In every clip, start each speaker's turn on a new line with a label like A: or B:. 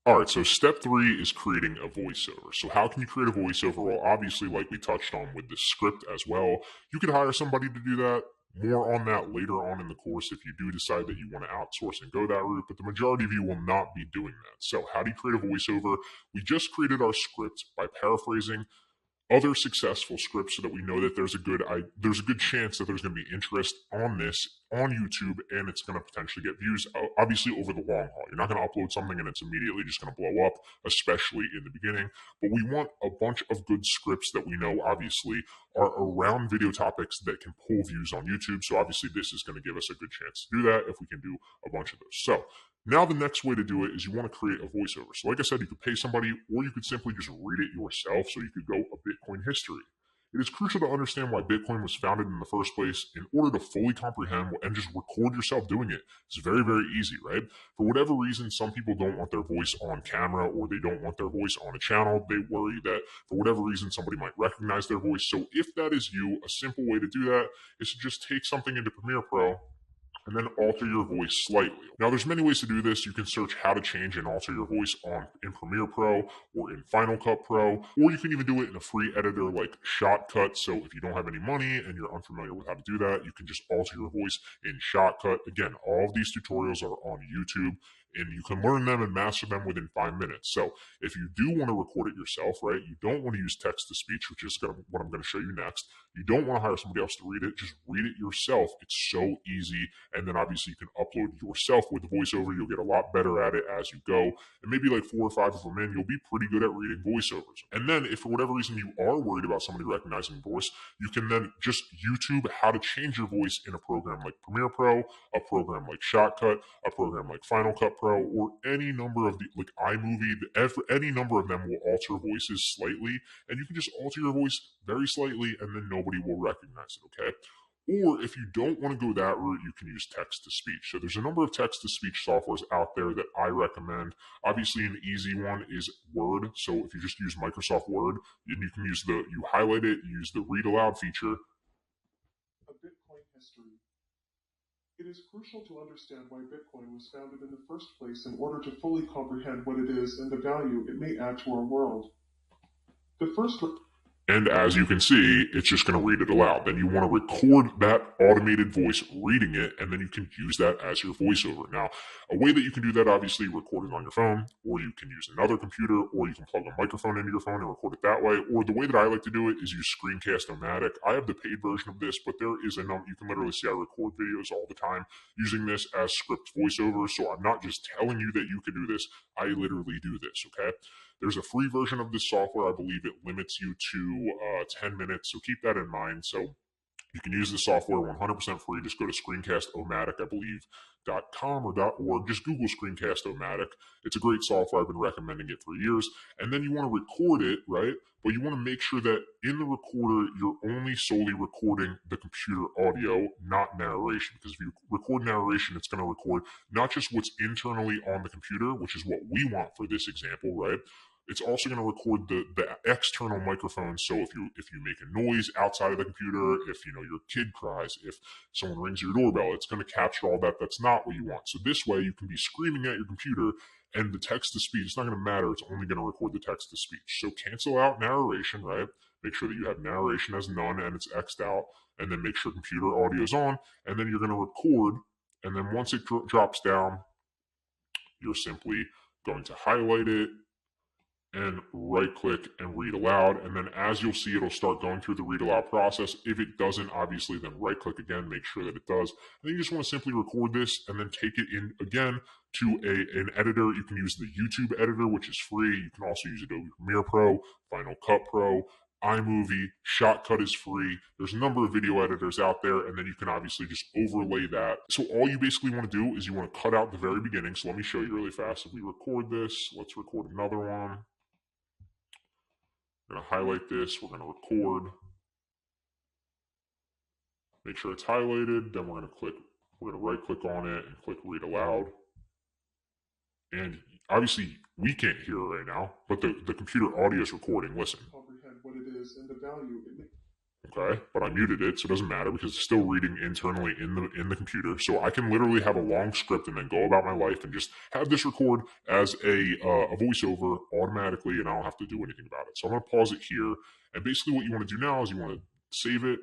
A: All right, so step 3 is creating a voiceover. So how can you create a voiceover? Well, obviously, like we touched on with the script as well, you could hire somebody to do that. More on that later on in the course if you do decide that you want to outsource and go that route, but the majority of you will not be doing that. So how do you create a voiceover? We just created our script by paraphrasing other successful scripts so that we know that there's a good chance that there's going to be interest on this on YouTube, and it's going to potentially get views, obviously over the long haul. You're not going to upload something and it's immediately just going to blow up, especially in the beginning. But we want a bunch of good scripts that we know obviously are around video topics that can pull views on YouTube. So obviously this is going to give us a good chance to do that if we can do a bunch of those. So now the next way to do it is you want to create a voiceover. So like I said, you could pay somebody or you could simply just read it yourself. So you could go a Bitcoin history. It is crucial to understand why Bitcoin was founded in the first place in order to fully comprehend and just record yourself doing it. It's very, very easy, right? For whatever reason, some people don't want their voice on camera or they don't want their voice on a channel. They worry that for whatever reason, somebody might recognize their voice. So if that is you, a simple way to do that is to just take something into Premiere Pro and then alter your voice slightly. Now, there's many ways to do this. You can search how to change and alter your voice in Premiere Pro or in Final Cut Pro, or you can even do it in a free editor like Shotcut. So if you don't have any money and you're unfamiliar with how to do that, you can just alter your voice in Shotcut. Again, all of these tutorials are on YouTube, and you can learn them and master them within 5 minutes. So if you do want to record it yourself, right, you don't want to use text to speech, which is what I'm going to show you next. You don't want to hire somebody else to read it. Just read it yourself. It's so easy. And then obviously you can upload yourself with the voiceover. You'll get a lot better at it as you go. And maybe like 4 or 5 of them in, you'll be pretty good at reading voiceovers. And then if for whatever reason you are worried about somebody recognizing voice, you can then just YouTube how to change your voice in a program like Premiere Pro, a program like Shotcut, a program like Final Cut Pro, or any number of like iMovie. Any number of them will alter voices slightly, and you can just alter your voice very slightly, and then nobody will recognize it. Okay. Or if you don't want to go that route, you can use text-to-speech. So there's a number of text-to-speech softwares out there that I recommend. Obviously, an easy one is Word. So if you just use Microsoft Word, you can use you highlight it, use the read aloud feature.
B: A Bitcoin history. It is crucial to understand why Bitcoin was founded in the first place in order to fully comprehend what it is and the value it may add to our world.
A: And as you can see, it's just going to read it aloud. Then you want to record that automated voice reading it, and then you can use that as your voiceover. Now, a way that you can do that, obviously, recording on your phone, or you can use another computer, or you can plug a microphone into your phone and record it that way. Or the way that I like to do it is use Screencast-O-Matic. I have the paid version of this, but there is a number. You can literally see I record videos all the time using this as script voiceover. So I'm not just telling you that you can do this. I literally do this, okay? There's a free version of this software. I believe it limits you to 10 minutes, so keep that in mind. So you can use the software 100% free. Just go to Screencast-O-Matic, I believe, .com or .org. Just Google Screencast-O-Matic. It's a great software. I've been recommending it for years. And then you want to record it, right? But you want to make sure that in the recorder, you're only solely recording the computer audio, not narration. Because if you record narration, it's going to record not just what's internally on the computer, which is what we want for this example, right? It's also going to record the external microphone. So if you make a noise outside of the computer, if your kid cries, if someone rings your doorbell, it's going to capture all that. That's not what you want. So this way you can be screaming at your computer, and the text to speech, it's not going to matter. It's only going to record the text to speech. So cancel out narration, right? Make sure that you have narration as none and it's X'd out, and then make sure computer audio is on, and then you're going to record. And then once it drops down, you're simply going to highlight it and right click and read aloud. And then as you'll see, it'll start going through the read aloud process. If it doesn't, obviously, then right click again, make sure that it does. And you just want to simply record this and then take it in again to an editor. You can use the YouTube editor, which is free. You can also use Adobe Premiere Pro, Final Cut Pro, iMovie, Shotcut is free. There's a number of video editors out there, and then you can obviously just overlay that. So all you basically want to do is you want to cut out the very beginning. So let me show you really fast. If we record this, let's record another one. We're going to highlight this. We're going to record. Make sure it's highlighted. Then we're going to right click on it and click read aloud. And obviously we can't hear it right now, but the computer audio is recording. Listen.
B: Comprehend what it is and the value it may.
A: Okay, but I muted it, so it doesn't matter because it's still reading internally in the computer. So I can literally have a long script and then go about my life and just have this record as a voiceover automatically, and I don't have to do anything about it. So I'm going to pause it here, and basically what you want to do now is you want to save it.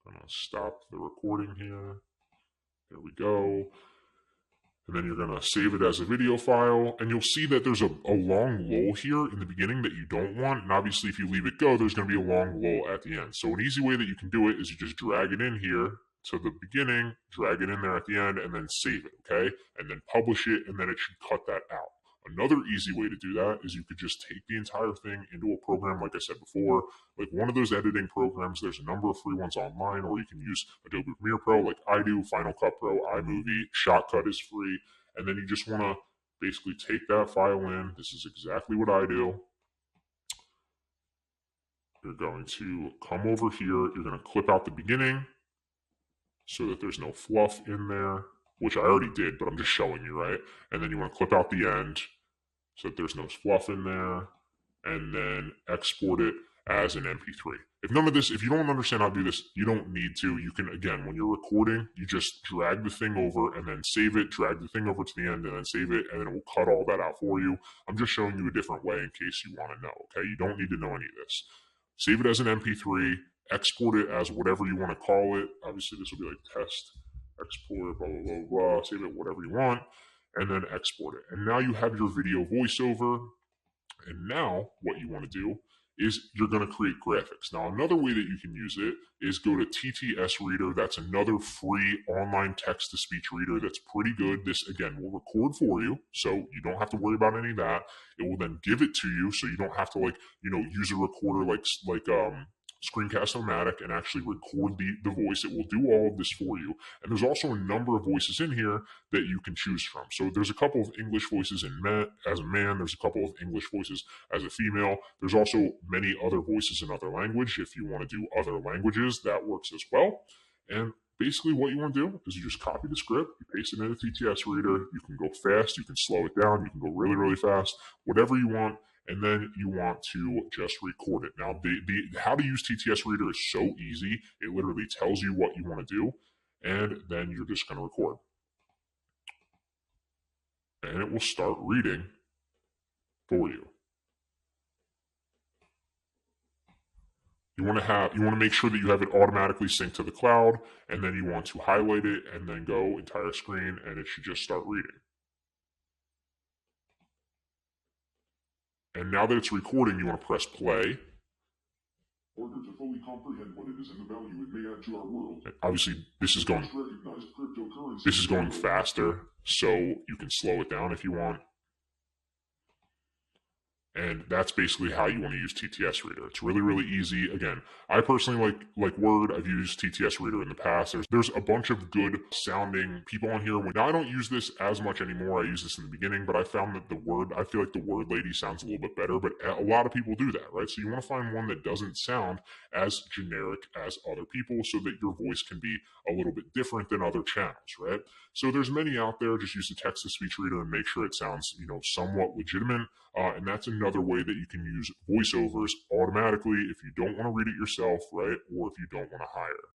A: I'm going to stop the recording here. There we go. And then you're going to save it as a video file, and you'll see that there's a long lull here in the beginning that you don't want, and obviously if you leave it go, there's going to be a long lull at the end. So an easy way that you can do it is you just drag it in here to the beginning, drag it in there at the end, and then save it, okay? And then publish it, and then it should cut that out. Another easy way to do that is you could just take the entire thing into a program, like I said before, like one of those editing programs. There's a number of free ones online, or you can use Adobe Premiere Pro like I do, Final Cut Pro, iMovie, Shotcut is free. And then you just want to basically take that file in. This is exactly what I do. You're going to come over here. You're going to clip out the beginning so that there's no fluff in there, which I already did, but I'm just showing you, right? And then you want to clip out the end so that there's no fluff in there, and then export it as an MP3. If you don't understand how to do this, you don't need to. You can, again, when you're recording, you just drag the thing over and then save it, drag the thing over to the end and then save it, and then it will cut all that out for you. I'm just showing you a different way in case you want to know, okay? You don't need to know any of this. Save it as an MP3, export it as whatever you want to call it. Obviously, this will be like test, export, blah, blah, blah, blah. Save it whatever you want, and then export it. And now you have your video voiceover. And now what you want to do is you're going to create graphics. Now, another way that you can use it is go to TTS Reader. That's another free online text-to-speech reader that's pretty good. This, again, will record for you, so you don't have to worry about any of that. It will then give it to you, so you don't have to, use a recorder like Screencast-O-Matic and actually record the voice. It will do all of this for you. And there's also a number of voices in here that you can choose from. So there's a couple of English voices as a man. There's a couple of English voices as a female. There's also many other voices in other language. If you want to do other languages, that works as well. And basically what you want to do is you just copy the script, you paste it in a TTS reader. You can go fast, you can slow it down, you can go really, really fast, whatever you want. And then you want to just record it. Now, how to use TTS Reader is so easy. It literally tells you what you want to do, and then you're just going to record. And it will start reading for you. You want to make sure that you have it automatically synced to the cloud, and then you want to highlight it and then go entire screen, and it should just start reading. And now that it's recording, you want to press play.
B: In order to fully comprehend what it is and the value it may add to our world.
A: Obviously, this is going faster, so you can slow it down if you want. And that's basically how you want to use TTS Reader. It's really, really easy. Again, I personally like Word. I've used TTS Reader in the past. There's a bunch of good sounding people on here. Now, I don't use this as much anymore. I used this in the beginning, but I found that I feel like the Word lady sounds a little bit better, but a lot of people do that, right? So you want to find one that doesn't sound as generic as other people so that your voice can be a little bit different than other channels, right? So there's many out there. Just use the text-to-speech reader and make sure it sounds, somewhat legitimate. And that's another way that you can use voiceovers automatically if you don't want to read it yourself, right? Or if you don't want to hire.